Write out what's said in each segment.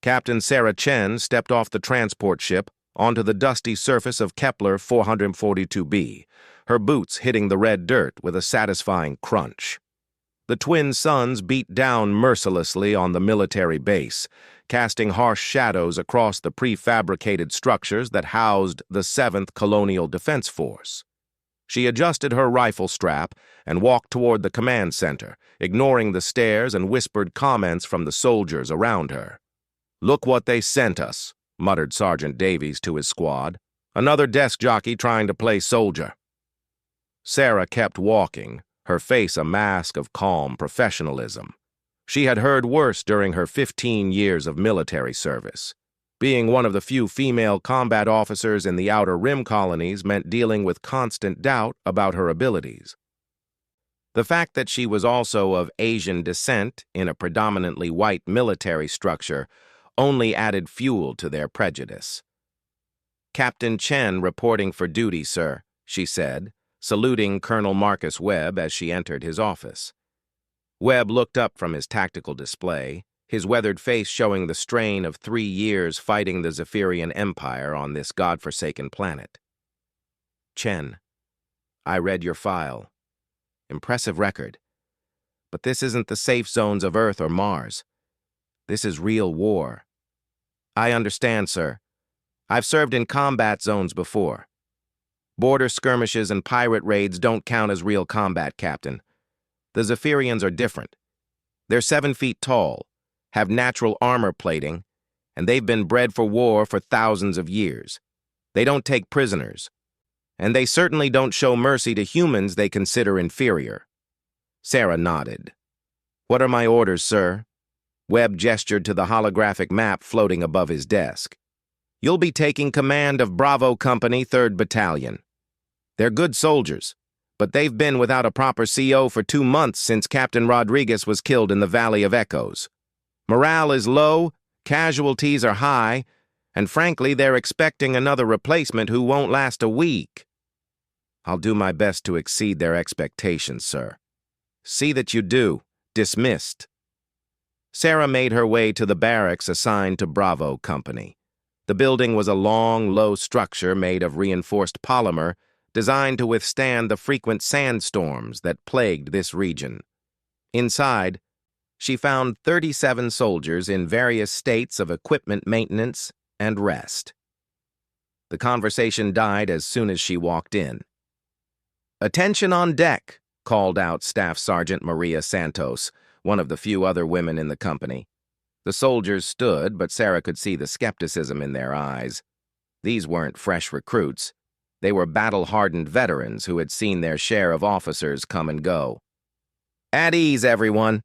Captain Sarah Chen stepped off the transport ship onto the dusty surface of Kepler 442b, her boots hitting the red dirt with a satisfying crunch. The twin suns beat down mercilessly on the military base, casting harsh shadows across the prefabricated structures that housed the 7th Colonial Defense Force. She adjusted her rifle strap and walked toward the command center, ignoring the stares and whispered comments from the soldiers around her. "Look what they sent us," muttered Sergeant Davies to his squad. "Another desk jockey trying to play soldier." Sarah kept walking, her face a mask of calm professionalism. She had heard worse during her 15 years of military service. Being one of the few female combat officers in the Outer Rim colonies meant dealing with constant doubt about her abilities. The fact that she was also of Asian descent in a predominantly white military structure only added fuel to their prejudice. "Captain Chen reporting for duty, sir," she said, saluting Colonel Marcus Webb as she entered his office. Webb looked up from his tactical display, his weathered face showing the strain of 3 years fighting the Zephyrian Empire on this godforsaken planet. "Chen, I read your file. Impressive record. But this isn't the safe zones of Earth or Mars. This is real war." "I understand, sir. I've served in combat zones before. Border skirmishes and pirate raids don't count as real combat, Captain. The Zephyrians are different. They're 7 feet tall, have natural armor plating, and they've been bred for war for thousands of years. They don't take prisoners, and they certainly don't show mercy to humans they consider inferior." Sarah nodded. "What are my orders, sir?" Webb gestured to the holographic map floating above his desk. "You'll be taking command of Bravo Company 3rd Battalion. They're good soldiers, but they've been without a proper CO for 2 months since Captain Rodriguez was killed in the Valley of Echoes. Morale is low, casualties are high, and frankly, they're expecting another replacement who won't last a week." "I'll do my best to exceed their expectations, sir." "See that you do. Dismissed." Sarah made her way to the barracks assigned to Bravo Company. The building was a long, low structure made of reinforced polymer designed to withstand the frequent sandstorms that plagued this region. Inside, she found 37 soldiers in various states of equipment maintenance and rest. The conversation died as soon as she walked in. "Attention on deck," called out Staff Sergeant Maria Santos, one of the few other women in the company. The soldiers stood, but Sarah could see the skepticism in their eyes. These weren't fresh recruits. They were battle-hardened veterans who had seen their share of officers come and go. "At ease, everyone.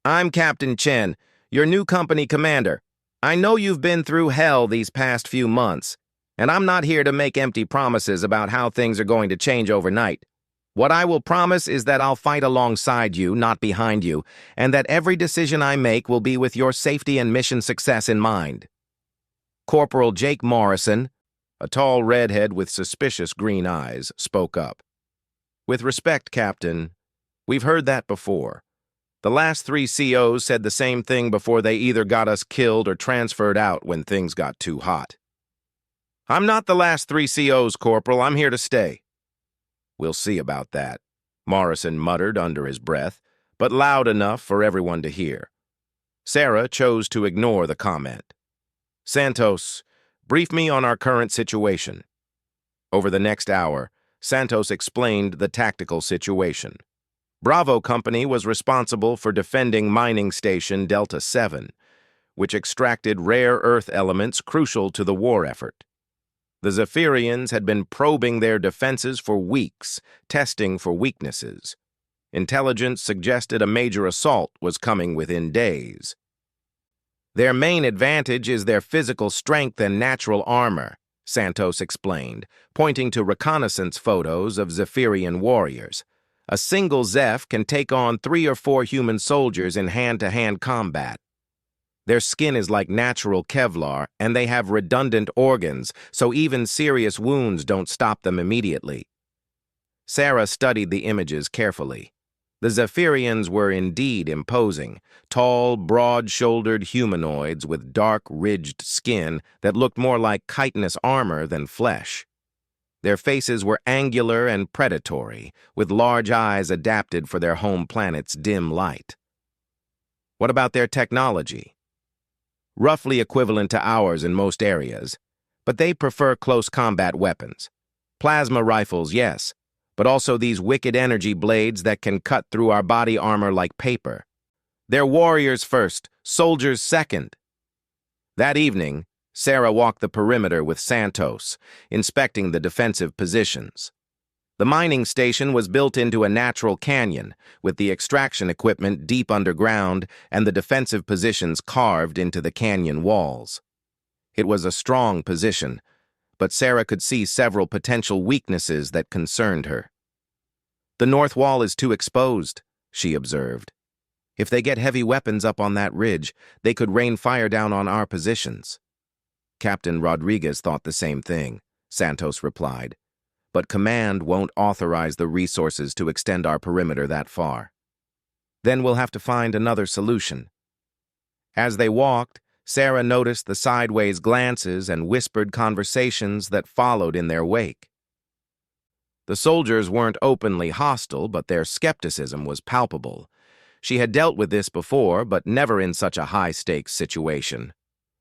I'm Captain Chen, your new company commander. I know you've been through hell these past few months, and I'm not here to make empty promises about how things are going to change overnight. What I will promise is that I'll fight alongside you, not behind you, and that every decision I make will be with your safety and mission success in mind." Corporal Jake Morrison, a tall redhead with suspicious green eyes, spoke up. "With respect, Captain, we've heard that before. The last 3 COs said the same thing before they either got us killed or transferred out when things got too hot." "I'm not the last 3 COs, Corporal. I'm here to stay." "We'll see about that," Morrison muttered under his breath, but loud enough for everyone to hear. Sarah chose to ignore the comment. "Santos, brief me on our current situation." Over the next hour, Santos explained the tactical situation. Bravo Company was responsible for defending mining station Delta 7, which extracted rare earth elements crucial to the war effort. The Zephyrians had been probing their defenses for weeks, testing for weaknesses. Intelligence suggested a major assault was coming within days. "Their main advantage is their physical strength and natural armor," Santos explained, pointing to reconnaissance photos of Zephyrian warriors. "A single Zeph can take on 3 or 4 human soldiers in hand-to-hand combat. Their skin is like natural Kevlar, and they have redundant organs, so even serious wounds don't stop them immediately." Sarah studied the images carefully. The Zephyrians were indeed imposing, tall, broad-shouldered humanoids with dark, ridged skin that looked more like chitinous armor than flesh. Their faces were angular and predatory, with large eyes adapted for their home planet's dim light. What about their technology? Roughly equivalent to ours in most areas, but they prefer close combat weapons. Plasma rifles, yes, but also these wicked energy blades that can cut through our body armor like paper. They're warriors first, soldiers second. That evening, Sarah walked the perimeter with Santos, inspecting the defensive positions. The mining station was built into a natural canyon, with the extraction equipment deep underground and the defensive positions carved into the canyon walls. It was a strong position, but Sarah could see several potential weaknesses that concerned her. The north wall is too exposed, she observed. If they get heavy weapons up on that ridge, they could rain fire down on our positions. Captain Rodriguez thought the same thing, Santos replied. But command won't authorize the resources to extend our perimeter that far. Then we'll have to find another solution. As they walked, Sarah noticed the sideways glances and whispered conversations that followed in their wake. The soldiers weren't openly hostile, but their skepticism was palpable. She had dealt with this before, but never in such a high-stakes situation.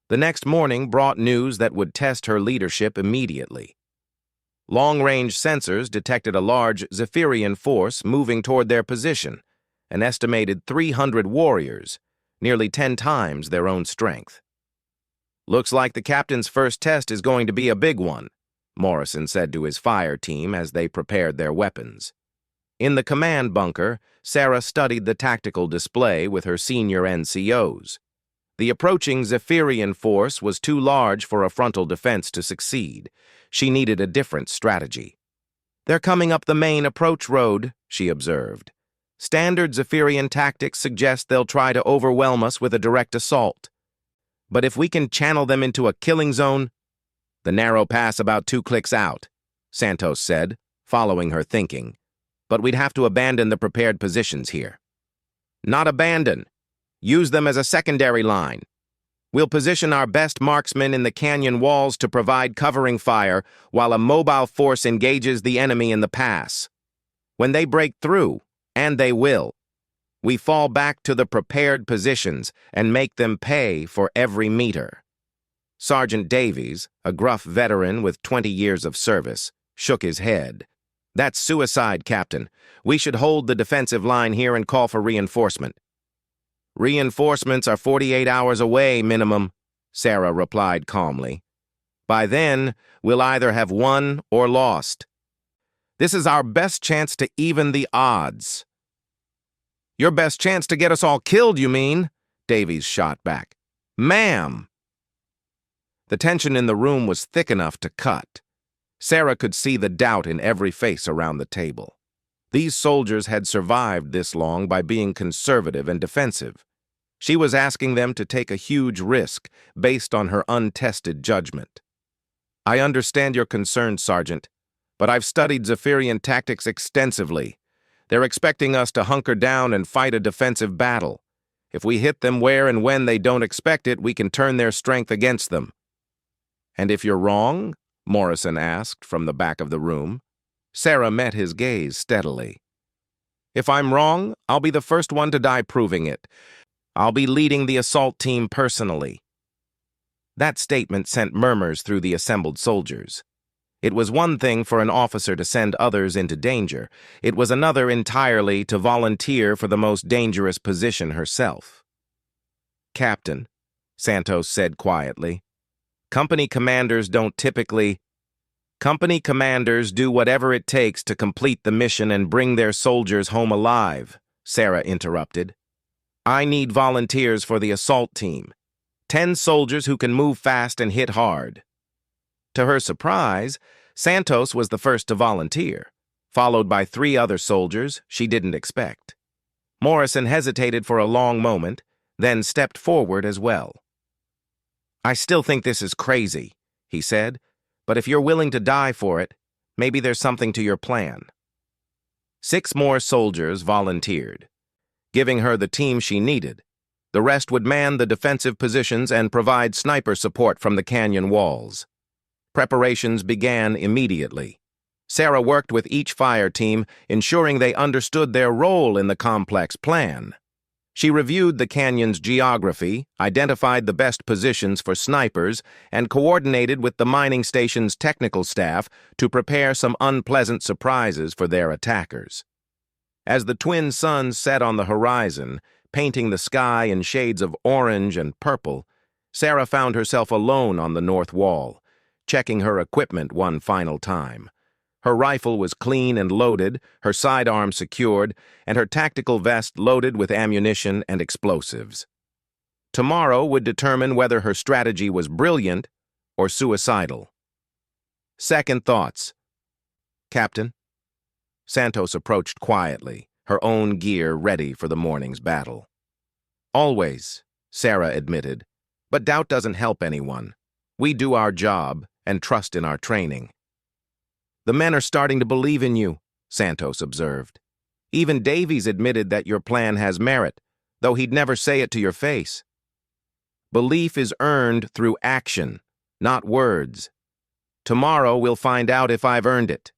The next morning brought news that would test her leadership immediately. Long-range sensors detected a large Zephyrian force moving toward their position, an estimated 300 warriors, nearly 10 times their own strength. "Looks like the captain's first test is going to be a big one," Morrison said to his fire team as they prepared their weapons. In the command bunker, Sarah studied the tactical display with her senior NCOs. The approaching Zephyrian force was too large for a frontal defense to succeed. She needed a different strategy. "They're coming up the main approach road," she observed. "Standard Zephyrian tactics suggest they'll try to overwhelm us with a direct assault. But if we can channel them into a killing zone—" "The narrow pass about 2 clicks out," Santos said, following her thinking. "But we'd have to abandon the prepared positions here." "Not abandon. Use them as a secondary line. We'll position our best marksmen in the canyon walls to provide covering fire while a mobile force engages the enemy in the pass. When they break through, and they will, we fall back to the prepared positions and make them pay for every meter." Sergeant Davies, a gruff veteran with 20 years of service, shook his head. "That's suicide, Captain. We should hold the defensive line here and call for reinforcement." "Reinforcements are 48 hours away, minimum," Sarah replied calmly. "By then, we'll either have won or lost. This is our best chance to even the odds." "Your best chance to get us all killed, you mean?" Davies shot back. "Ma'am!" The tension in the room was thick enough to cut. Sarah could see the doubt in every face around the table. These soldiers had survived this long by being conservative and defensive. She was asking them to take a huge risk based on her untested judgment. "I understand your concerns, Sergeant, but I've studied Zephyrian tactics extensively. They're expecting us to hunker down and fight a defensive battle. If we hit them where and when they don't expect it, we can turn their strength against them." "And if you're wrong?" Morrison asked from the back of the room. Sarah met his gaze steadily. "If I'm wrong, I'll be the first one to die proving it. I'll be leading the assault team personally." That statement sent murmurs through the assembled soldiers. It was one thing for an officer to send others into danger. It was another entirely to volunteer for the most dangerous position herself. "Captain," Santos said quietly, "company commanders don't typically—" "Company commanders do whatever it takes to complete the mission and bring their soldiers home alive," Sarah interrupted. "I need volunteers for the assault team. 10 soldiers who can move fast and hit hard." To her surprise, Santos was the first to volunteer, followed by 3 other soldiers she didn't expect. Morrison hesitated for a long moment, then stepped forward as well. "I still think this is crazy," he said, "but if you're willing to die for it, maybe there's something to your plan." 6 more soldiers volunteered, giving her the team she needed. The rest would man the defensive positions and provide sniper support from the canyon walls. Preparations began immediately. Sarah worked with each fire team, ensuring they understood their role in the complex plan. She reviewed the canyon's geography, identified the best positions for snipers, and coordinated with the mining station's technical staff to prepare some unpleasant surprises for their attackers. As the twin suns set on the horizon, painting the sky in shades of orange and purple, Sarah found herself alone on the north wall, checking her equipment one final time. Her rifle was clean and loaded, her sidearm secured, and her tactical vest loaded with ammunition and explosives. Tomorrow would determine whether her strategy was brilliant or suicidal. Second thoughts. Captain? Santos approached quietly, her own gear ready for the morning's battle. Always, Sarah admitted, but doubt doesn't help anyone. We do our job and trust in our training. The men are starting to believe in you, Santos observed. Even Davies admitted that your plan has merit, though he'd never say it to your face. Belief is earned through action, not words. Tomorrow we'll find out if I've earned it.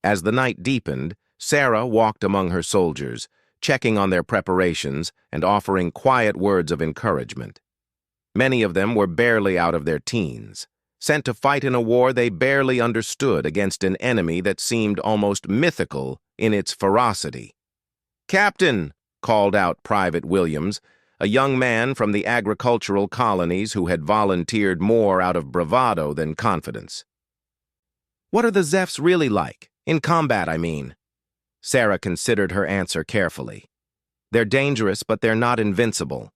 As the night deepened, Sarah walked among her soldiers, checking on their preparations and offering quiet words of encouragement. Many of them were barely out of their teens, sent to fight in a war they barely understood against an enemy that seemed almost mythical in its ferocity. "Captain," called out Private Williams, a young man from the agricultural colonies who had volunteered more out of bravado than confidence. "What are the Zephs really like? In combat, I mean." Sarah considered her answer carefully. "They're dangerous, but they're not invincible.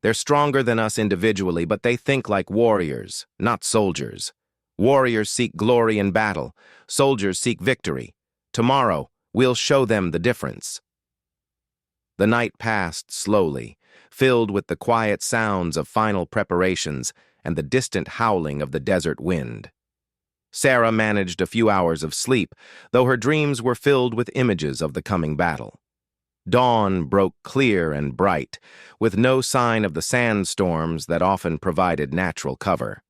They're stronger than us individually, but they think like warriors, not soldiers. Warriors seek glory in battle. Soldiers seek victory. Tomorrow, we'll show them the difference." The night passed slowly, filled with the quiet sounds of final preparations and the distant howling of the desert wind. Sarah managed a few hours of sleep, though her dreams were filled with images of the coming battle. Dawn broke clear and bright, with no sign of the sandstorms that often provided natural cover.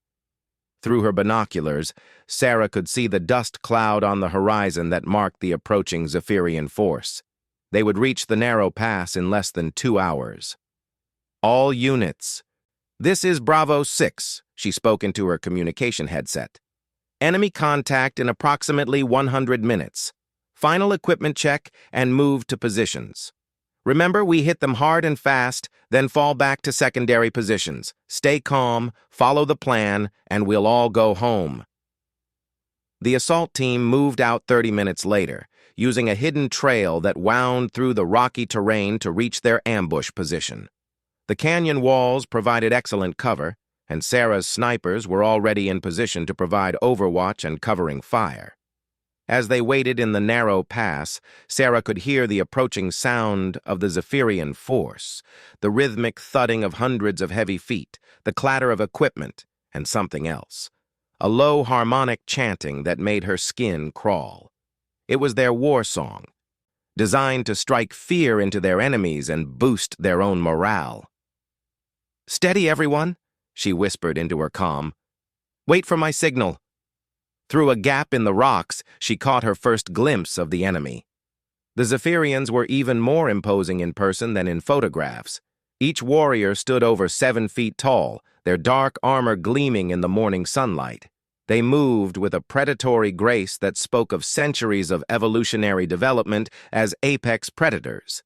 Through her binoculars, Sarah could see the dust cloud on the horizon that marked the approaching Zephyrian force. They would reach the narrow pass in less than 2 hours. "All units. This is Bravo 6, she spoke into her communication headset. "Enemy contact in approximately 100 minutes. Final equipment check and move to positions. Remember, we hit them hard and fast, then fall back to secondary positions. Stay calm, follow the plan, and we'll all go home." The assault team moved out 30 minutes later, using a hidden trail that wound through the rocky terrain to reach their ambush position. The canyon walls provided excellent cover, and Sarah's snipers were already in position to provide overwatch and covering fire. As they waited in the narrow pass, Sarah could hear the approaching sound of the Zephyrian force, the rhythmic thudding of hundreds of heavy feet, the clatter of equipment, and something else. A low harmonic chanting that made her skin crawl. It was their war song, designed to strike fear into their enemies and boost their own morale. "Steady, everyone," she whispered into her comm. "Wait for my signal." Through a gap in the rocks, she caught her first glimpse of the enemy. The Zephyrians were even more imposing in person than in photographs. Each warrior stood over 7 feet tall, their dark armor gleaming in the morning sunlight. They moved with a predatory grace that spoke of centuries of evolutionary development as apex predators.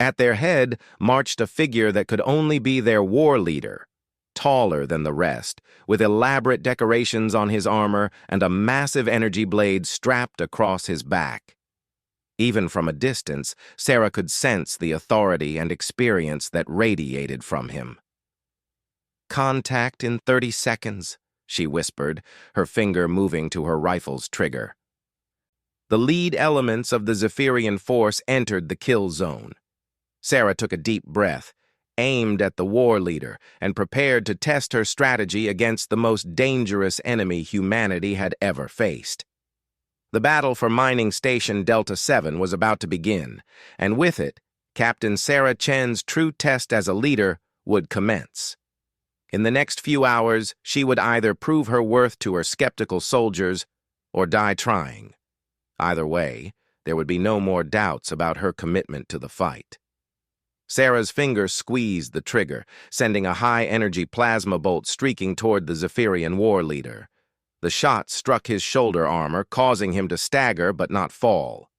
At their head marched a figure that could only be their war leader, taller than the rest, with elaborate decorations on his armor and a massive energy blade strapped across his back. Even from a distance, Sarah could sense the authority and experience that radiated from him. "Contact in 30 seconds, she whispered, her finger moving to her rifle's trigger. The lead elements of the Zephyrian force entered the kill zone. Sarah took a deep breath, aimed at the war leader, and prepared to test her strategy against the most dangerous enemy humanity had ever faced. The battle for Mining Station Delta 7 was about to begin, and with it, Captain Sarah Chen's true test as a leader would commence. In the next few hours, she would either prove her worth to her skeptical soldiers or die trying. Either way, there would be no more doubts about her commitment to the fight. Sarah's fingers squeezed the trigger, sending a high-energy plasma bolt streaking toward the Zephyrian war leader. The shot struck his shoulder armor, causing him to stagger but not fall.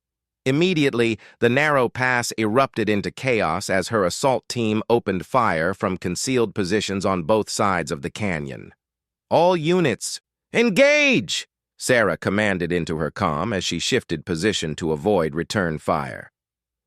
Immediately, the narrow pass erupted into chaos as her assault team opened fire from concealed positions on both sides of the canyon. "All units, engage!" Sarah commanded into her comm as she shifted position to avoid return fire.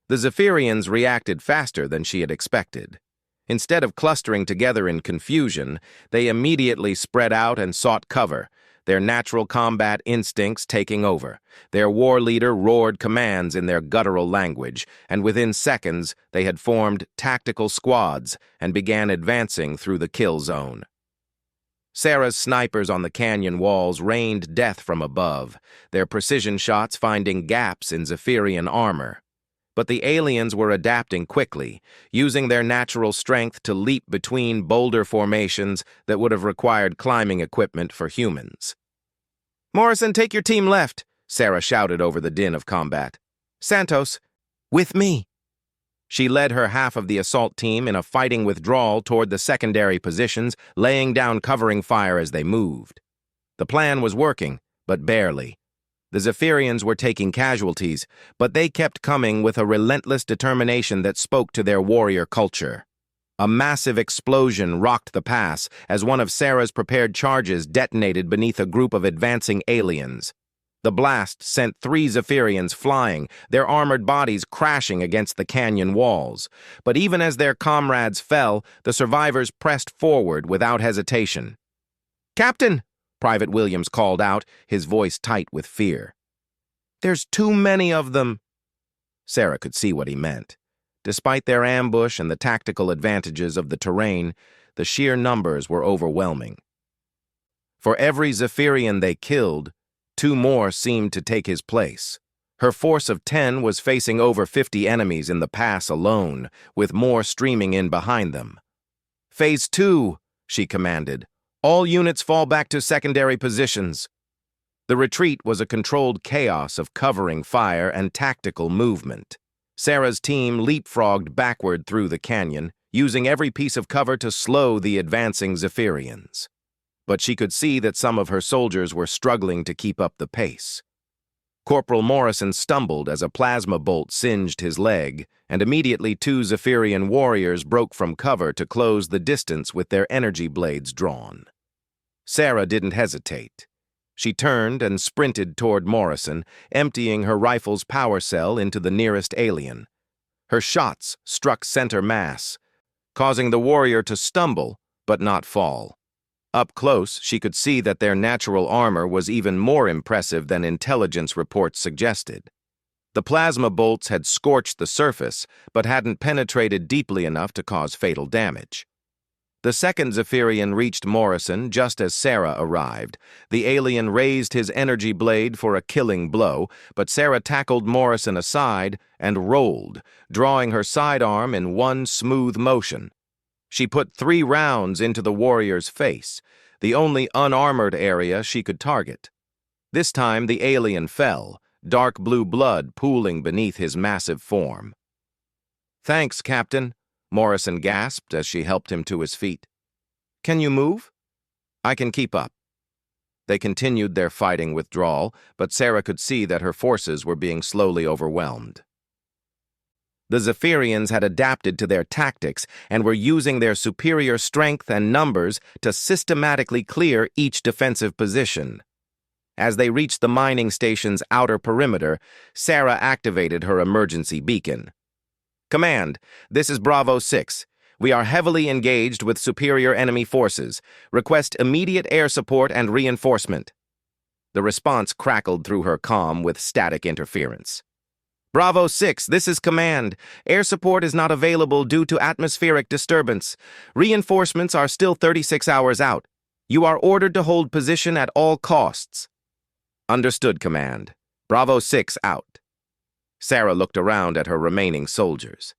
The Zephyrians reacted faster than she had expected. Instead of clustering together in confusion, they immediately spread out and sought cover, their natural combat instincts taking over. Their war leader roared commands in their guttural language, and within seconds they had formed tactical squads and began advancing through the kill zone. Sarah's snipers on the canyon walls rained death from above, their precision shots finding gaps in Zephyrian armor. But the aliens were adapting quickly, using their natural strength to leap between boulder formations that would have required climbing equipment for humans. "Morrison, take your team left," Sarah shouted over the din of combat. "Santos, with me." She led her half of the assault team in a fighting withdrawal toward the secondary positions, laying down covering fire as they moved. The plan was working, but barely. The Zephyrians were taking casualties, but they kept coming with a relentless determination that spoke to their warrior culture. A massive explosion rocked the pass as one of Sarah's prepared charges detonated beneath a group of advancing aliens. The blast sent 3 Zephyrians flying, their armored bodies crashing against the canyon walls. But even as their comrades fell, the survivors pressed forward without hesitation. "Captain!" Private Williams called out, his voice tight with fear. "There's too many of them." Sarah could see what he meant. Despite their ambush and the tactical advantages of the terrain, the sheer numbers were overwhelming. For every Zephyrian they killed, 2 more seemed to take his place. Her force of 10 was facing over 50 enemies in the pass alone, with more streaming in behind them. "Phase 2, she commanded. "All units fall back to secondary positions." The retreat was a controlled chaos of covering fire and tactical movement. Sarah's team leapfrogged backward through the canyon, using every piece of cover to slow the advancing Zephyrians. But she could see that some of her soldiers were struggling to keep up the pace. Corporal Morrison stumbled as a plasma bolt singed his leg, and immediately 2 Zephyrian warriors broke from cover to close the distance with their energy blades drawn. Sarah didn't hesitate. She turned and sprinted toward Morrison, emptying her rifle's power cell into the nearest alien. Her shots struck center mass, causing the warrior to stumble but not fall. Up close, she could see that their natural armor was even more impressive than intelligence reports suggested. The plasma bolts had scorched the surface, but hadn't penetrated deeply enough to cause fatal damage. The second Zephyrian reached Morrison just as Sarah arrived. The alien raised his energy blade for a killing blow, but Sarah tackled Morrison aside and rolled, drawing her sidearm in one smooth motion. She put 3 rounds into the warrior's face, the only unarmored area she could target. This time the alien fell, dark blue blood pooling beneath his massive form. "Thanks, Captain," Morrison gasped as she helped him to his feet. "Can you move?" "I can keep up." They continued their fighting withdrawal, but Sarah could see that her forces were being slowly overwhelmed. The Zephyrians had adapted to their tactics and were using their superior strength and numbers to systematically clear each defensive position. As they reached the mining station's outer perimeter, Sarah activated her emergency beacon. "Command, this is Bravo 6. We are heavily engaged with superior enemy forces. Request immediate air support and reinforcement." The response crackled through her comm with static interference. "Bravo 6, this is Command. Air support is not available due to atmospheric disturbance. Reinforcements are still 36 hours out. You are ordered to hold position at all costs." "Understood, Command." Bravo 6 out. Sarah looked around at her remaining soldiers.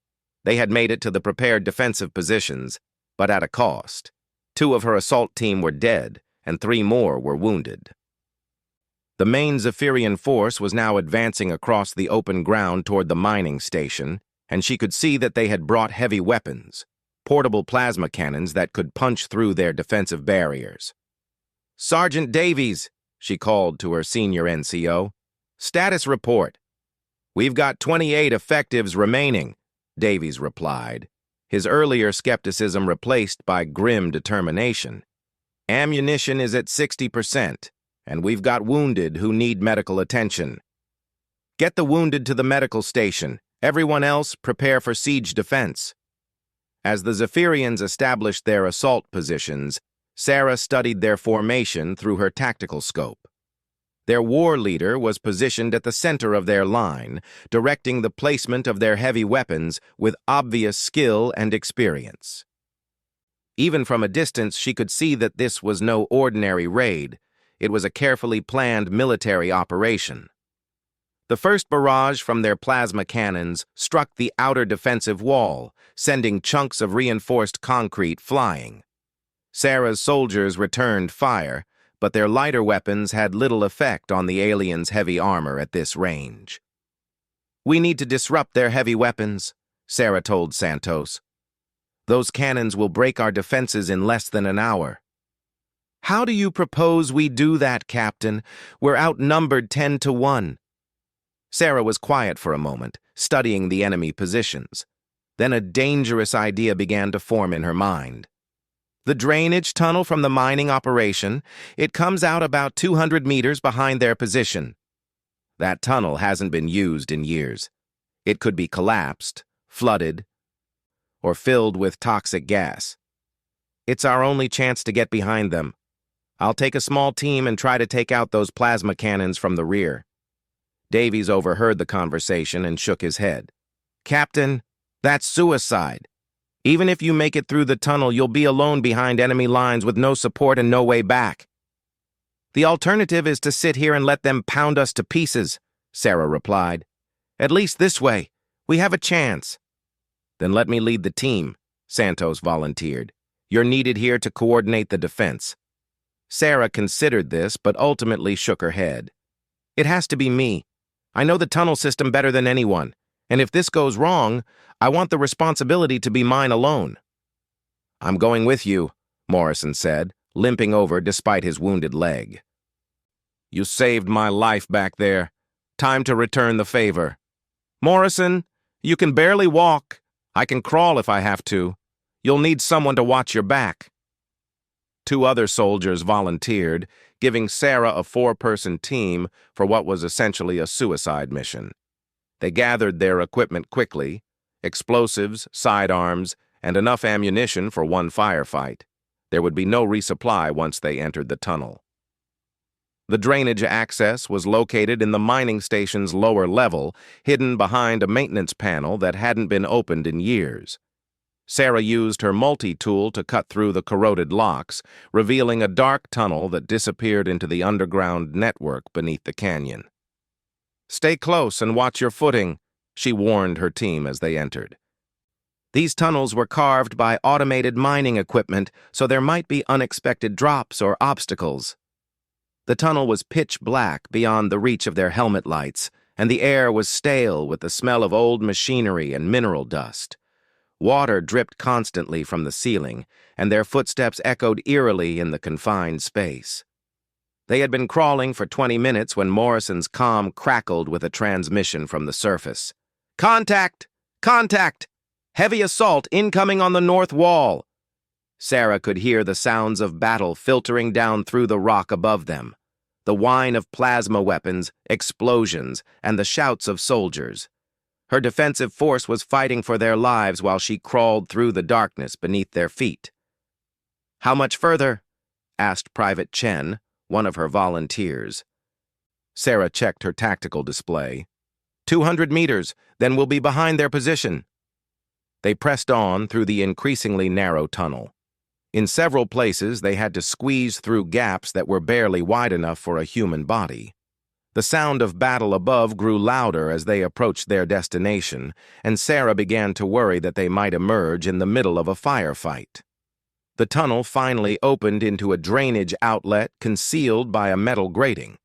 They had made it to the prepared defensive positions, but at a cost. 2 of her assault team were dead, and 3 more were wounded. The main Zephyrian force was now advancing across the open ground toward the mining station, and she could see that they had brought heavy weapons, portable plasma cannons that could punch through their defensive barriers. "Sergeant Davies," she called to her senior NCO. "Status report." "We've got 28 effectives remaining," Davies replied, his earlier skepticism replaced by grim determination. "Ammunition is at 60%, and we've got wounded who need medical attention. Get the wounded to the medical station. Everyone else, prepare for siege defense." As the Zephyrians established their assault positions, Sarah studied their formation through her tactical scope. Their war leader was positioned at the center of their line, directing the placement of their heavy weapons with obvious skill and experience. Even from a distance, she could see that this was no ordinary raid. It was a carefully planned military operation. The first barrage from their plasma cannons struck the outer defensive wall, sending chunks of reinforced concrete flying. Sarah's soldiers returned fire, but their lighter weapons had little effect on the aliens' heavy armor at this range. "We need to disrupt their heavy weapons," Sarah told Santos. "Those cannons will break our defenses in less than an hour." "How do you propose we do that, Captain? We're outnumbered 10-1. Sarah was quiet for a moment, studying the enemy positions. Then a dangerous idea began to form in her mind. "The drainage tunnel from the mining operation, it comes out about 200 meters behind their position. That tunnel hasn't been used in years. It could be collapsed, flooded, or filled with toxic gas. It's our only chance to get behind them. I'll take a small team and try to take out those plasma cannons from the rear." Davies overheard the conversation and shook his head. "Captain, that's suicide. Even if you make it through the tunnel, you'll be alone behind enemy lines with no support and no way back." "The alternative is to sit here and let them pound us to pieces," Sarah replied. "At least this way, we have a chance." "Then let me lead the team," Santos volunteered. "You're needed here to coordinate the defense." Sarah considered this, but ultimately shook her head. "It has to be me. I know the tunnel system better than anyone, and if this goes wrong, I want the responsibility to be mine alone." "I'm going with you," Morrison said, limping over despite his wounded leg. "You saved my life back there. Time to return the favor." "Morrison, you can barely walk. I can crawl if I have to. You'll need someone to watch your back." 2 other soldiers volunteered, giving Sarah a 4-person team for what was essentially a suicide mission. They gathered their equipment quickly: explosives, sidearms, and enough ammunition for 1 firefight. There would be no resupply once they entered the tunnel. The drainage access was located in the mining station's lower level, hidden behind a maintenance panel that hadn't been opened in years. Sarah used her multi-tool to cut through the corroded locks, revealing a dark tunnel that disappeared into the underground network beneath the canyon. "Stay close and watch your footing," she warned her team as they entered. These tunnels were carved by automated mining equipment, so there might be unexpected drops or obstacles. The tunnel was pitch black beyond the reach of their helmet lights, and the air was stale with the smell of old machinery and mineral dust. Water dripped constantly from the ceiling, and their footsteps echoed eerily in the confined space. They had been crawling for 20 minutes when Morrison's comm crackled with a transmission from the surface. "Contact! Contact! Heavy assault incoming on the north wall!" Sarah could hear the sounds of battle filtering down through the rock above them, the whine of plasma weapons, explosions, and the shouts of soldiers. Her defensive force was fighting for their lives while she crawled through the darkness beneath their feet. "How much further?" asked Private Chen, one of her volunteers. Sarah checked her tactical display. 200 meters, then we'll be behind their position." They pressed on through the increasingly narrow tunnel. In several places, they had to squeeze through gaps that were barely wide enough for a human body. The sound of battle above grew louder as they approached their destination, and Sarah began to worry that they might emerge in the middle of a firefight. The tunnel finally opened into a drainage outlet concealed by a metal grating.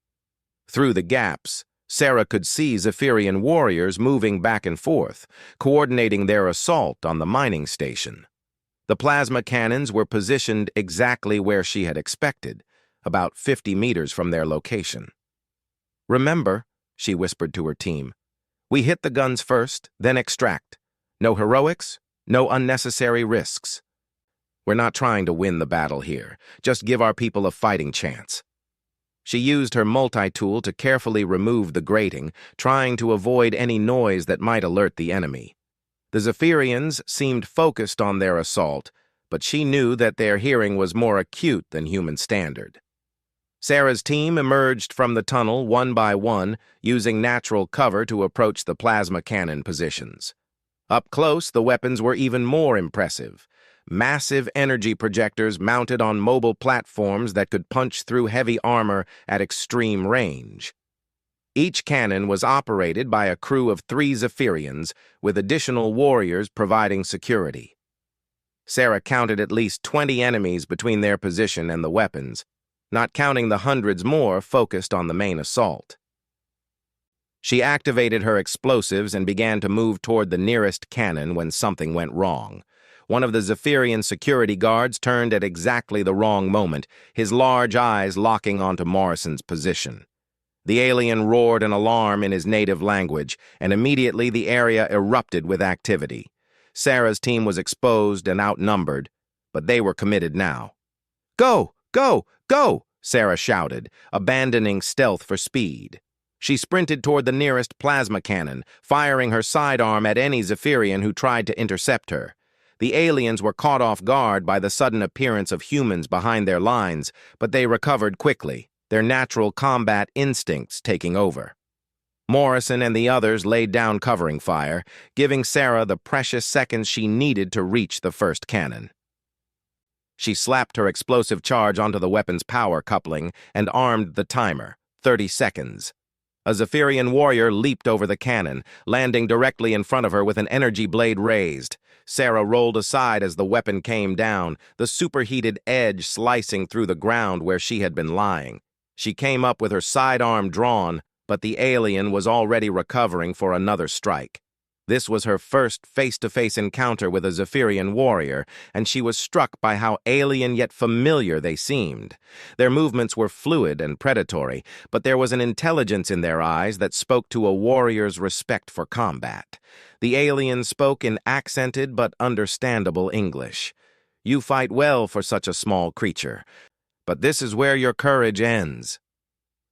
Through the gaps, Sarah could see Zephyrian warriors moving back and forth, coordinating their assault on the mining station. The plasma cannons were positioned exactly where she had expected, about 50 meters from their location. "Remember," she whispered to her team, "we hit the guns first, then extract. No heroics, no unnecessary risks. We're not trying to win the battle here, just give our people a fighting chance." She used her multi-tool to carefully remove the grating, trying to avoid any noise that might alert the enemy. The Zephyrians seemed focused on their assault, but she knew that their hearing was more acute than human standard. Sarah's team emerged from the tunnel one by one, using natural cover to approach the plasma cannon positions. Up close, the weapons were even more impressive. Massive energy projectors mounted on mobile platforms that could punch through heavy armor at extreme range. Each cannon was operated by a crew of 3 Zephyrians, with additional warriors providing security. Sarah counted at least 20 enemies between their position and the weapons, not counting the hundreds more focused on the main assault. She activated her explosives and began to move toward the nearest cannon when something went wrong. One of the Zephyrian security guards turned at exactly the wrong moment, his large eyes locking onto Morrison's position. The alien roared an alarm in his native language, and immediately the area erupted with activity. Sarah's team was exposed and outnumbered, but they were committed now. "Go! Go! Go!" Sarah shouted, abandoning stealth for speed. She sprinted toward the nearest plasma cannon, firing her sidearm at any Zephyrian who tried to intercept her. The aliens were caught off guard by the sudden appearance of humans behind their lines, but they recovered quickly, their natural combat instincts taking over. Morrison and the others laid down covering fire, giving Sarah the precious seconds she needed to reach the first cannon. She slapped her explosive charge onto the weapon's power coupling and armed the timer, 30 seconds. A Zephyrian warrior leaped over the cannon, landing directly in front of her with an energy blade raised. Sarah rolled aside as the weapon came down, the superheated edge slicing through the ground where she had been lying. She came up with her sidearm drawn, but the alien was already recovering for another strike. This was her first face-to-face encounter with a Zephyrian warrior, and she was struck by how alien yet familiar they seemed. Their movements were fluid and predatory, but there was an intelligence in their eyes that spoke to a warrior's respect for combat. The alien spoke in accented but understandable English. "You fight well for such a small creature, but this is where your courage ends."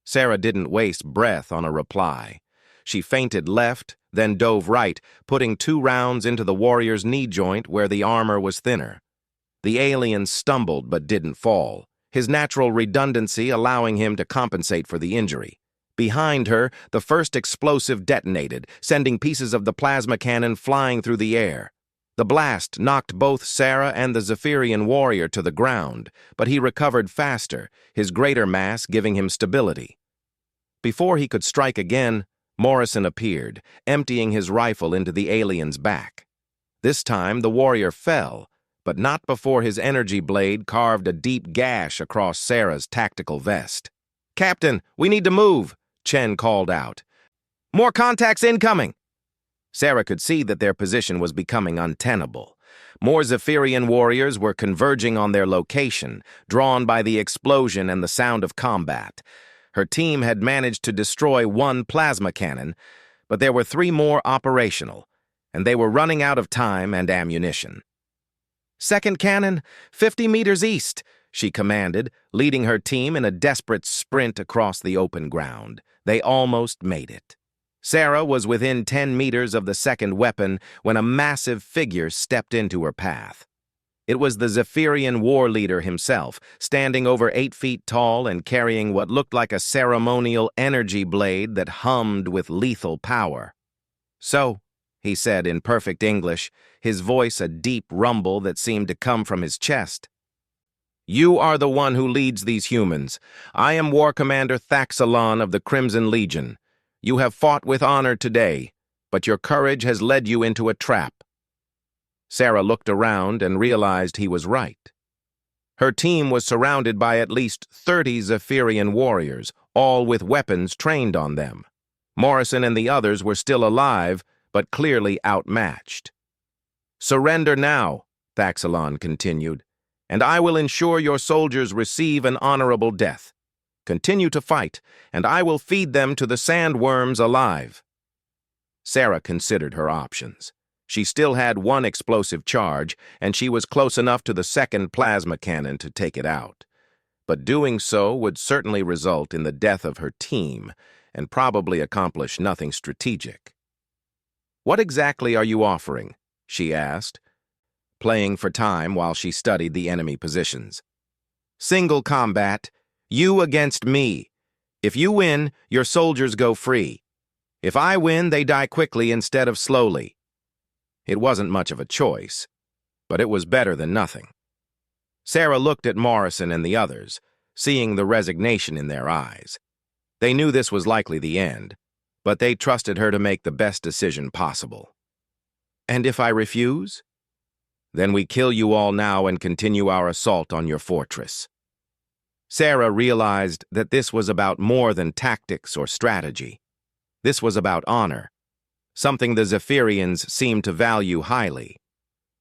Sarah didn't waste breath on a reply. She feinted left, then dove right, putting 2 rounds into the warrior's knee joint where the armor was thinner. The alien stumbled but didn't fall, his natural redundancy allowing him to compensate for the injury. Behind her, the first explosive detonated, sending pieces of the plasma cannon flying through the air. The blast knocked both Sarah and the Zephyrian warrior to the ground, but he recovered faster, his greater mass giving him stability. Before he could strike again, Morrison appeared, emptying his rifle into the alien's back. This time, the warrior fell, but not before his energy blade carved a deep gash across Sarah's tactical vest. "Captain, we need to move," Chen called out. "More contacts incoming!" Sarah could see that their position was becoming untenable. More Zephyrian warriors were converging on their location, drawn by the explosion and the sound of combat. Her team had managed to destroy 1 plasma cannon, but there were 3 more operational, and they were running out of time and ammunition. "Second cannon, 50 meters east," she commanded, leading her team in a desperate sprint across the open ground. They almost made it. Sarah was within 10 meters of the second weapon when a massive figure stepped into her path. It was the Zephyrian war leader himself, standing over 8 feet tall and carrying what looked like a ceremonial energy blade that hummed with lethal power. "So," he said in perfect English, his voice a deep rumble that seemed to come from his chest, You are the one who leads these humans. I am War Commander Thaxalon of the Crimson Legion. You have fought with honor today, but your courage has led you into a trap." Sarah looked around and realized he was right. Her team was surrounded by at least 30 Zephyrian warriors, all with weapons trained on them. Morrison and the others were still alive, but clearly outmatched. "Surrender now," Thaxalon continued, "and I will ensure your soldiers receive an honorable death. Continue to fight, and I will feed them to the sandworms alive." Sarah considered her options. She still had one explosive charge, and she was close enough to the second plasma cannon to take it out. But doing so would certainly result in the death of her team, and probably accomplish nothing strategic. "What exactly are you offering?" she asked, playing for time while she studied the enemy positions. "Single combat, you against me. If you win, your soldiers go free. If I win, they die quickly instead of slowly." It wasn't much of a choice, but it was better than nothing. Sarah looked at Morrison and the others, seeing the resignation in their eyes. They knew this was likely the end, but they trusted her to make the best decision possible. "And if I refuse?" "Then we kill you all now and continue our assault on your fortress." Sarah realized that this was about more than tactics or strategy. This was about honor, something the Zephyrians seemed to value highly.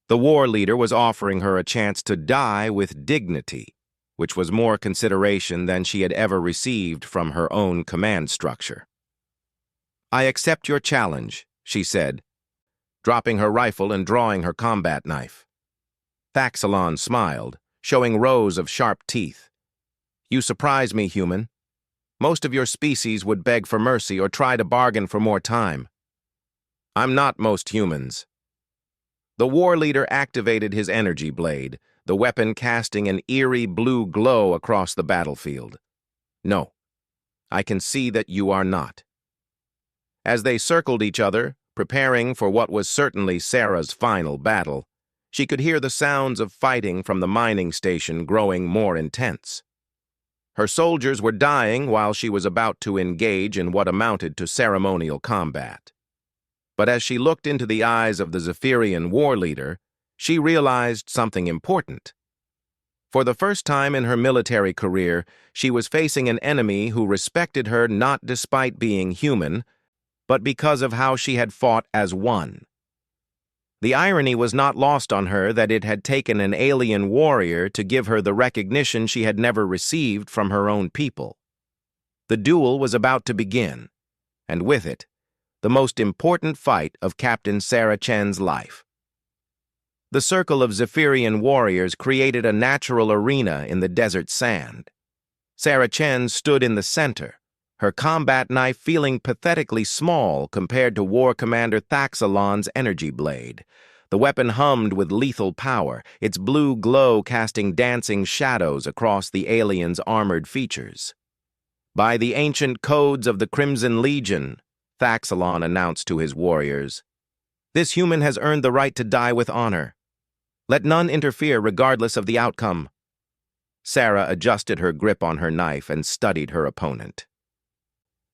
The war leader was offering her a chance to die with dignity, which was more consideration than she had ever received from her own command structure. "I accept your challenge," she said, dropping her rifle and drawing her combat knife. Thaxalon smiled, showing rows of sharp teeth. "You surprise me, human. Most of your species would beg for mercy or try to bargain for more time. I'm not most humans." The war leader activated his energy blade, the weapon casting an eerie blue glow across the battlefield. "No, I can see that you are not." As they circled each other, preparing for what was certainly Sarah's final battle, she could hear the sounds of fighting from the mining station growing more intense. Her soldiers were dying while she was about to engage in what amounted to ceremonial combat. But as she looked into the eyes of the Zephyrian war leader, she realized something important. For the first time in her military career, she was facing an enemy who respected her not despite being human, but because of how she had fought as one. The irony was not lost on her that it had taken an alien warrior to give her the recognition she had never received from her own people. The duel was about to begin, and with it, the most important fight of Captain Sarah Chen's life. The circle of Zephyrian warriors created a natural arena in the desert sand. Sarah Chen stood in the center, her combat knife feeling pathetically small compared to War Commander Thaxalon's energy blade. The weapon hummed with lethal power, its blue glow casting dancing shadows across the alien's armored features. "By the ancient codes of the Crimson Legion," Thaxalon announced to his warriors, "this human has earned the right to die with honor. Let none interfere regardless of the outcome." Sarah adjusted her grip on her knife and studied her opponent.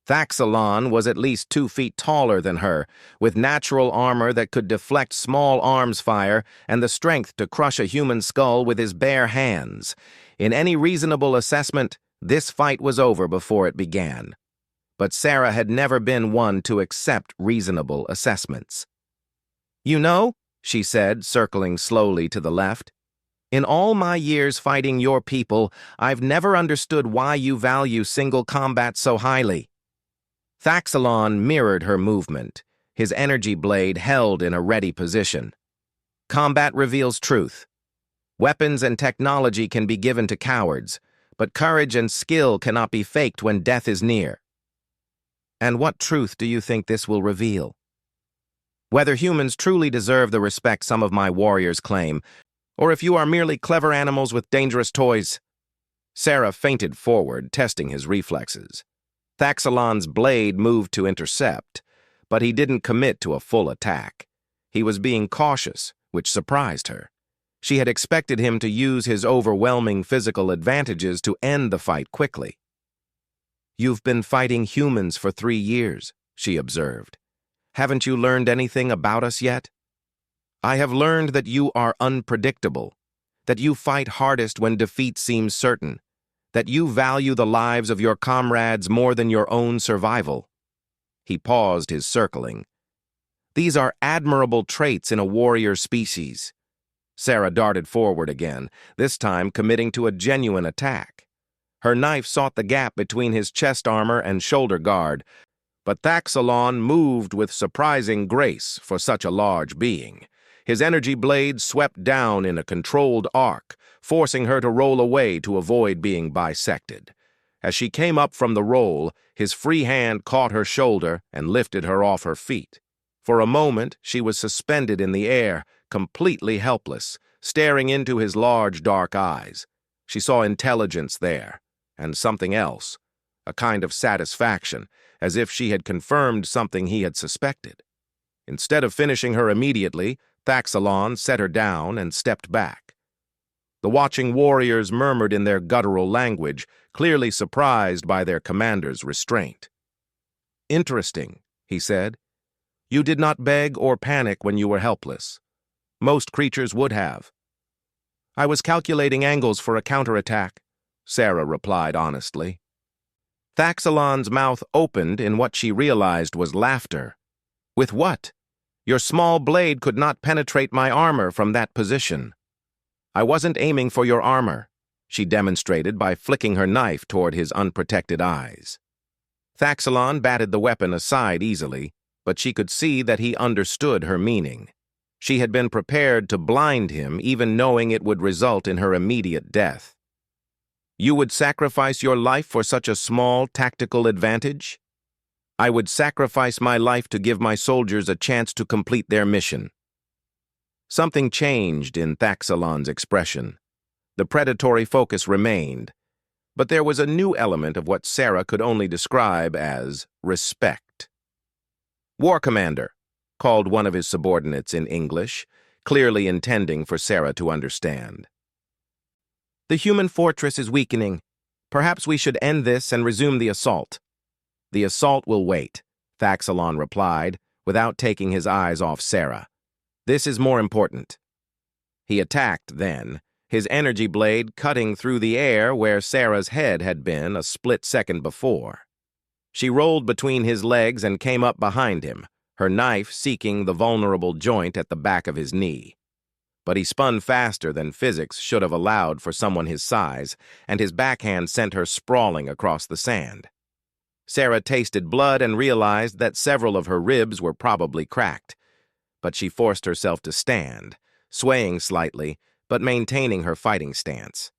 Thaxalon was at least 2 feet taller than her, with natural armor that could deflect small arms fire and the strength to crush a human skull with his bare hands. In any reasonable assessment, this fight was over before it began. But Sarah had never been one to accept reasonable assessments. "You know," she said, circling slowly to the left, "in all my years fighting your people, I've never understood why you value single combat so highly." Thaxalon mirrored her movement, his energy blade held in a ready position. "Combat reveals truth. Weapons and technology can be given to cowards, but courage and skill cannot be faked when death is near." "And what truth do you think this will reveal?" "Whether humans truly deserve the respect some of my warriors claim, or if you are merely clever animals with dangerous toys." Sarah feinted forward, testing his reflexes. Thaxalon's blade moved to intercept, but he didn't commit to a full attack. He was being cautious, which surprised her. She had expected him to use his overwhelming physical advantages to end the fight quickly. "You've been fighting humans for 3 years," she observed. "Haven't you learned anything about us yet?" "I have learned that you are unpredictable, that you fight hardest when defeat seems certain, that you value the lives of your comrades more than your own survival." He paused his circling. "These are admirable traits in a warrior species." Sarah darted forward again, this time committing to a genuine attack. Her knife sought the gap between his chest armor and shoulder guard, but Thaxalon moved with surprising grace for such a large being. His energy blade swept down in a controlled arc, forcing her to roll away to avoid being bisected. As she came up from the roll, his free hand caught her shoulder and lifted her off her feet. For a moment, she was suspended in the air, completely helpless, staring into his large dark eyes. She saw intelligence there, and something else, a kind of satisfaction, as if she had confirmed something he had suspected. Instead of finishing her immediately, Thaxalon set her down and stepped back. The watching warriors murmured in their guttural language, clearly surprised by their commander's restraint. "Interesting," he said. "You did not beg or panic when you were helpless. Most creatures would have." "I was calculating angles for a counterattack," Sarah replied honestly. Thaxalon's mouth opened in what she realized was laughter. "With what? Your small blade could not penetrate my armor from that position." "I wasn't aiming for your armor," she demonstrated by flicking her knife toward his unprotected eyes. Thaxalon batted the weapon aside easily, but she could see that he understood her meaning. She had been prepared to blind him, even knowing it would result in her immediate death. "You would sacrifice your life for such a small tactical advantage?" "I would sacrifice my life to give my soldiers a chance to complete their mission." Something changed in Thaxalon's expression. The predatory focus remained, but there was a new element of what Sarah could only describe as respect. "War Commander," called one of his subordinates in English, clearly intending for Sarah to understand. "The human fortress is weakening. Perhaps we should end this and resume the assault." "The assault will wait," Thaxalon replied, without taking his eyes off Sarah. "This is more important." He attacked then, his energy blade cutting through the air where Sarah's head had been a split second before. She rolled between his legs and came up behind him, her knife seeking the vulnerable joint at the back of his knee. But he spun faster than physics should have allowed for someone his size, and his backhand sent her sprawling across the sand. Sarah tasted blood and realized that several of her ribs were probably cracked, but she forced herself to stand, swaying slightly, but maintaining her fighting stance.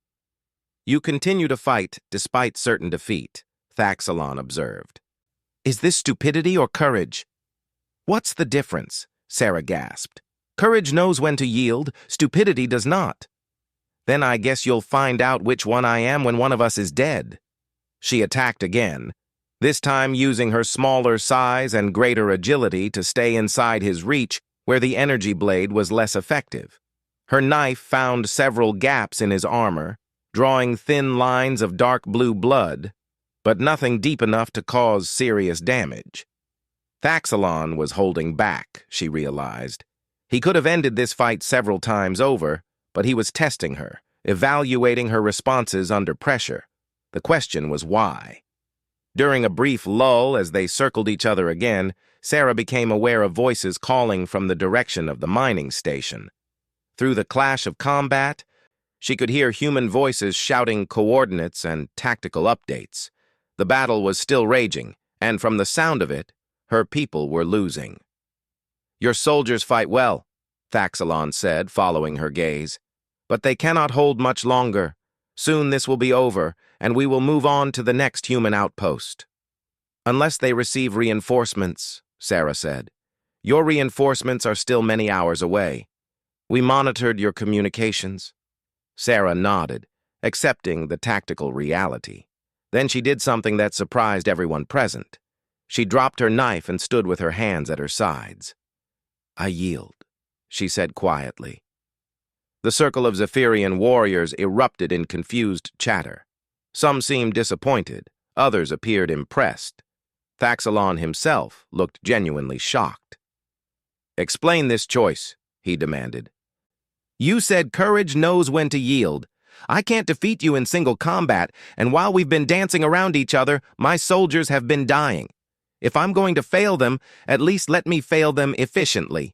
"You continue to fight despite certain defeat," Thaxalon observed. "Is this stupidity or courage?" "What's the difference?" Sarah gasped. "Courage knows when to yield, stupidity does not." "Then I guess you'll find out which one I am when one of us is dead." She attacked again, this time using her smaller size and greater agility to stay inside his reach where the energy blade was less effective. Her knife found several gaps in his armor, drawing thin lines of dark blue blood, but nothing deep enough to cause serious damage. Thaxalon was holding back, she realized. He could have ended this fight several times over, but he was testing her, evaluating her responses under pressure. The question was why. During a brief lull as they circled each other again, Sarah became aware of voices calling from the direction of the mining station. Through the clash of combat, she could hear human voices shouting coordinates and tactical updates. The battle was still raging, and from the sound of it, her people were losing. "Your soldiers fight well," Thaxalon said, following her gaze. "But they cannot hold much longer. Soon this will be over, and we will move on to the next human outpost." "Unless they receive reinforcements," Sarah said. "Your reinforcements are still many hours away. We monitored your communications." Sarah nodded, accepting the tactical reality. Then she did something that surprised everyone present. She dropped her knife and stood with her hands at her sides. "I yield," she said quietly. The circle of Zephyrian warriors erupted in confused chatter. Some seemed disappointed, others appeared impressed. Thaxalon himself looked genuinely shocked. "Explain this choice," he demanded. "You said courage knows when to yield. I can't defeat you in single combat, and while we've been dancing around each other, my soldiers have been dying. If I'm going to fail them, at least let me fail them efficiently."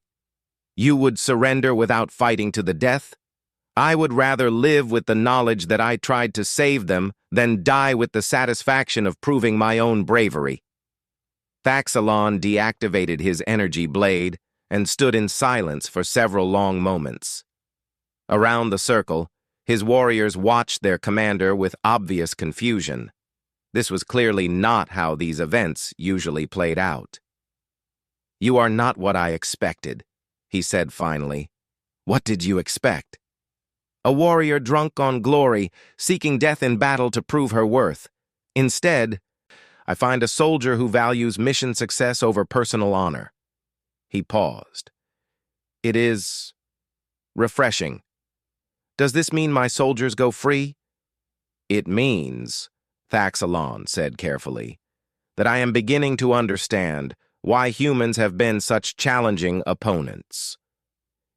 "You would surrender without fighting to the death? I would rather live with the knowledge that I tried to save them than die with the satisfaction of proving my own bravery." Thaxalon deactivated his energy blade and stood in silence for several long moments. Around the circle, his warriors watched their commander with obvious confusion. This was clearly not how these events usually played out. "You are not what I expected," he said finally. "What did you expect?" "A warrior drunk on glory, seeking death in battle to prove her worth. Instead, I find a soldier who values mission success over personal honor." He paused. "It is refreshing. Does this mean my soldiers go free?" "It means," Thaxalon said carefully, "that I am beginning to understand why humans have been such challenging opponents."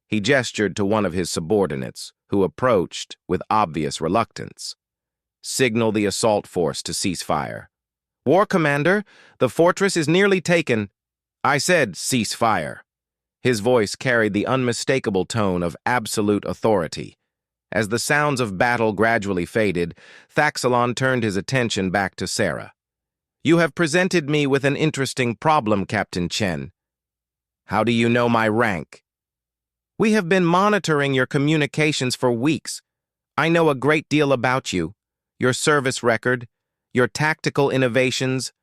He gestured to one of his subordinates, who approached with obvious reluctance. "Signal the assault force to cease fire." "War Commander, the fortress is nearly taken." "I said cease fire." His voice carried the unmistakable tone of absolute authority. As the sounds of battle gradually faded, Thaxalon turned his attention back to Sarah. "You have presented me with an interesting problem, Captain Chen." "How do you know my rank?" "We have been monitoring your communications for weeks. I know a great deal about you, your service record, your tactical innovations,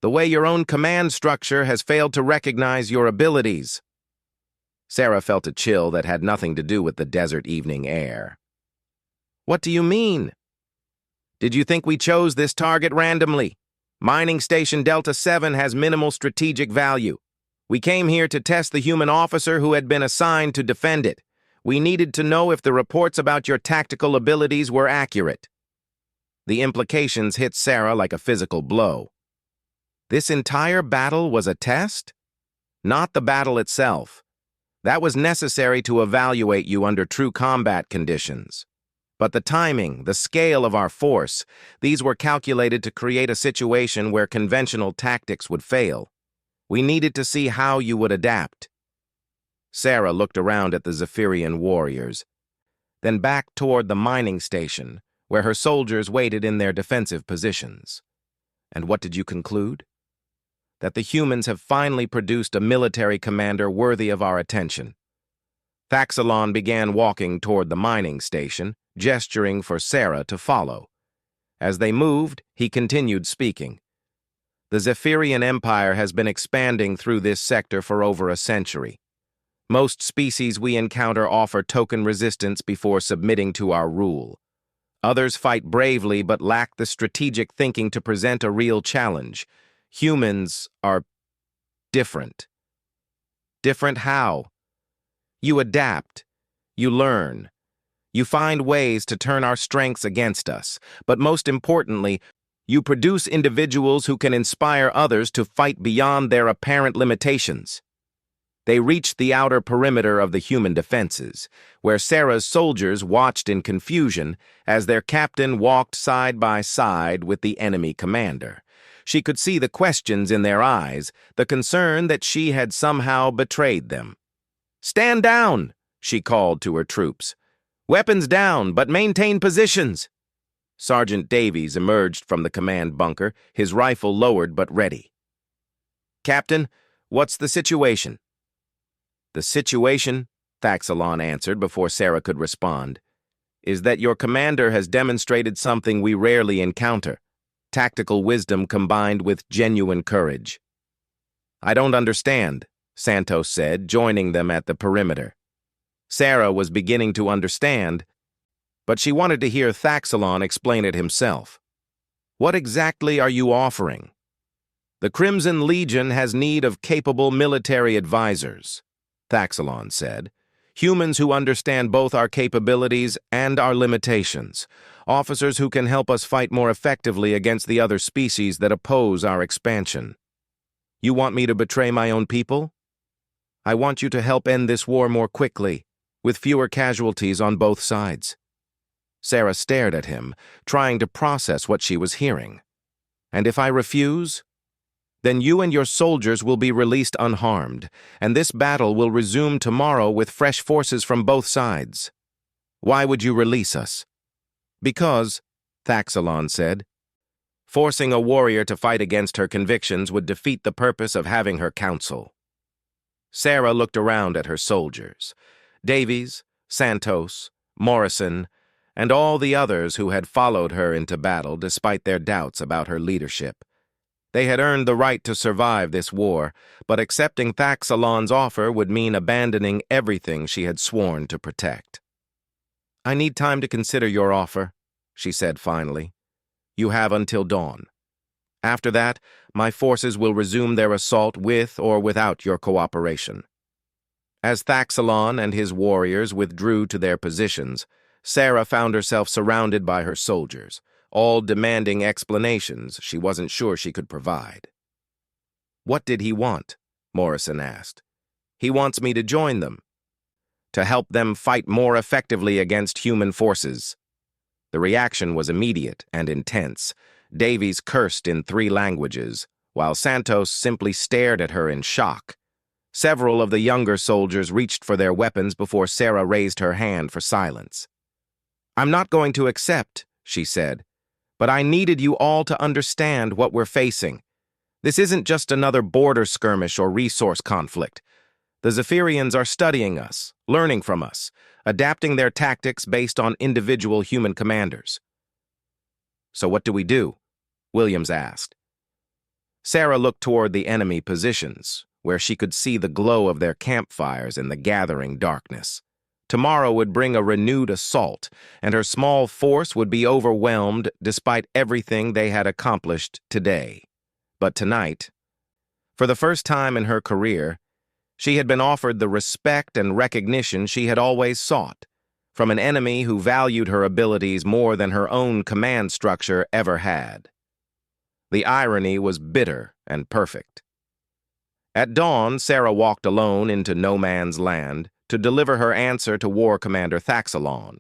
the way your own command structure has failed to recognize your abilities." Sarah felt a chill that had nothing to do with the desert evening air. "What do you mean?" "Did you think we chose this target randomly? Mining Station Delta 7 has minimal strategic value. We came here to test the human officer who had been assigned to defend it. We needed to know if the reports about your tactical abilities were accurate." The implications hit Sarah like a physical blow. This entire battle was a test? Not the battle itself. That was necessary to evaluate you under true combat conditions. But the timing, the scale of our force, these were calculated to create a situation where conventional tactics would fail. We needed to see how you would adapt. Sarah looked around at the Zephyrian warriors, then back toward the mining station, where her soldiers waited in their defensive positions. "And what did you conclude?" "That the humans have finally produced a military commander worthy of our attention." Thaxalon began walking toward the mining station, gesturing for Sarah to follow. As they moved, he continued speaking. "The Zephyrian Empire has been expanding through this sector for over a century. Most species we encounter offer token resistance before submitting to our rule. Others fight bravely but lack the strategic thinking to present a real challenge. Humans are different." "Different how?" "You adapt. You learn. You find ways to turn our strengths against us. But most importantly, you produce individuals who can inspire others to fight beyond their apparent limitations." They reached the outer perimeter of the human defenses, where Sarah's soldiers watched in confusion as their captain walked side by side with the enemy commander. She could see the questions in their eyes, the concern that she had somehow betrayed them. "Stand down," she called to her troops. "Weapons down, but maintain positions." Sergeant Davies emerged from the command bunker, his rifle lowered but ready. "Captain, what's the situation?" "The situation," Thaxalon answered before Sarah could respond, "is that your commander has demonstrated something we rarely encounter. Tactical wisdom combined with genuine courage." "I don't understand," Santos said, joining them at the perimeter. Sarah was beginning to understand, but she wanted to hear Thaxalon explain it himself. "What exactly are you offering?" "The Crimson Legion has need of capable military advisors," Thaxalon said. Humans who understand both our capabilities and our limitations. Officers who can help us fight more effectively against the other species that oppose our expansion. You want me to betray my own people? I want you to help end this war more quickly, with fewer casualties on both sides. Sarah stared at him, trying to process what she was hearing. And if I refuse? Then you and your soldiers will be released unharmed, and this battle will resume tomorrow with fresh forces from both sides. Why would you release us? Because, Thaxalon said, forcing a warrior to fight against her convictions would defeat the purpose of having her counsel. Sarah looked around at her soldiers, Davies, Santos, Morrison, and all the others who had followed her into battle despite their doubts about her leadership. They had earned the right to survive this war, but accepting Thaxalon's offer would mean abandoning everything she had sworn to protect. I need time to consider your offer, she said finally. You have until dawn. After that, my forces will resume their assault with or without your cooperation. As Thaxalon and his warriors withdrew to their positions, Sarah found herself surrounded by her soldiers, all demanding explanations she wasn't sure she could provide. What did he want? Morrison asked. He wants me to join them, to help them fight more effectively against human forces. The reaction was immediate and intense. Davies cursed in 3 languages, while Santos simply stared at her in shock. Several of the younger soldiers reached for their weapons before Sarah raised her hand for silence. I'm not going to accept, she said, but I needed you all to understand what we're facing. This isn't just another border skirmish or resource conflict. The Zephyrians are studying us, learning from us, adapting their tactics based on individual human commanders. So what do? Williams asked. Sarah looked toward the enemy positions, where she could see the glow of their campfires in the gathering darkness. Tomorrow would bring a renewed assault, and her small force would be overwhelmed despite everything they had accomplished today. But tonight, for the first time in her career, she had been offered the respect and recognition she had always sought, from an enemy who valued her abilities more than her own command structure ever had. The irony was bitter and perfect. At dawn, Sarah walked alone into no man's land to deliver her answer to War Commander Thaxalon.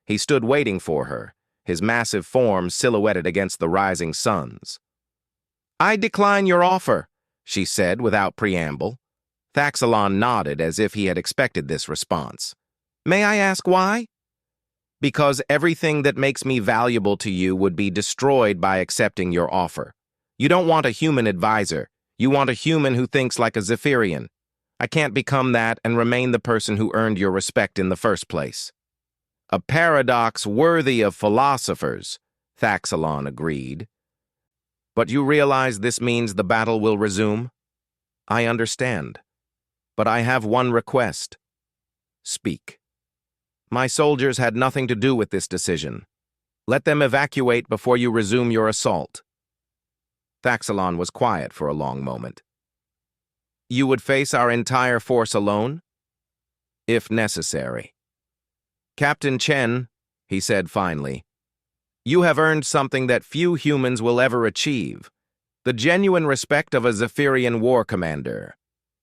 He stood waiting for her, his massive form silhouetted against the rising suns. I decline your offer, she said without preamble. Thaxalon nodded as if he had expected this response. May I ask why? Because everything that makes me valuable to you would be destroyed by accepting your offer. You don't want a human advisor. You want a human who thinks like a Zephyrian. I can't become that and remain the person who earned your respect in the first place. A paradox worthy of philosophers, Thaxalon agreed. But you realize this means the battle will resume? I understand. But I have one request. Speak. My soldiers had nothing to do with this decision. Let them evacuate before you resume your assault. Thaxalon was quiet for a long moment. You would face our entire force alone? If necessary. Captain Chen, he said finally, you have earned something that few humans will ever achieve, the genuine respect of a Zephyrian war commander.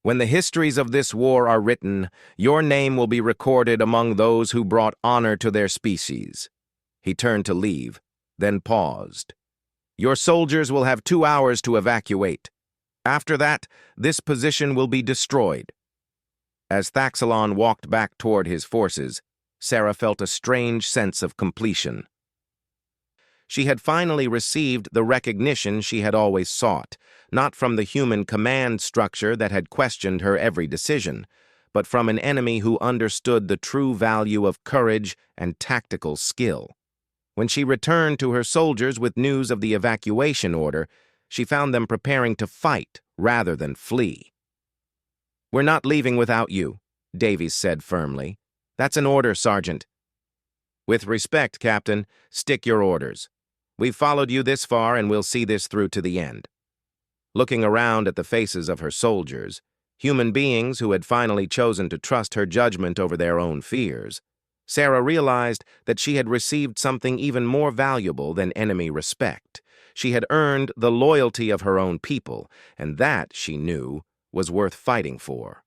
When the histories of this war are written, your name will be recorded among those who brought honor to their species. He turned to leave, then paused. Your soldiers will have 2 hours to evacuate. After that, this position will be destroyed. As Thaxalon walked back toward his forces, Sarah felt a strange sense of completion. She had finally received the recognition she had always sought, not from the human command structure that had questioned her every decision, but from an enemy who understood the true value of courage and tactical skill. When she returned to her soldiers with news of the evacuation order, she found them preparing to fight rather than flee. We're not leaving without you, Davies said firmly. That's an order, Sergeant. With respect, Captain, stick your orders. We've followed you this far and we'll see this through to the end. Looking around at the faces of her soldiers, human beings who had finally chosen to trust her judgment over their own fears, Sarah realized that she had received something even more valuable than enemy respect. She had earned the loyalty of her own people, and that, she knew, was worth fighting for.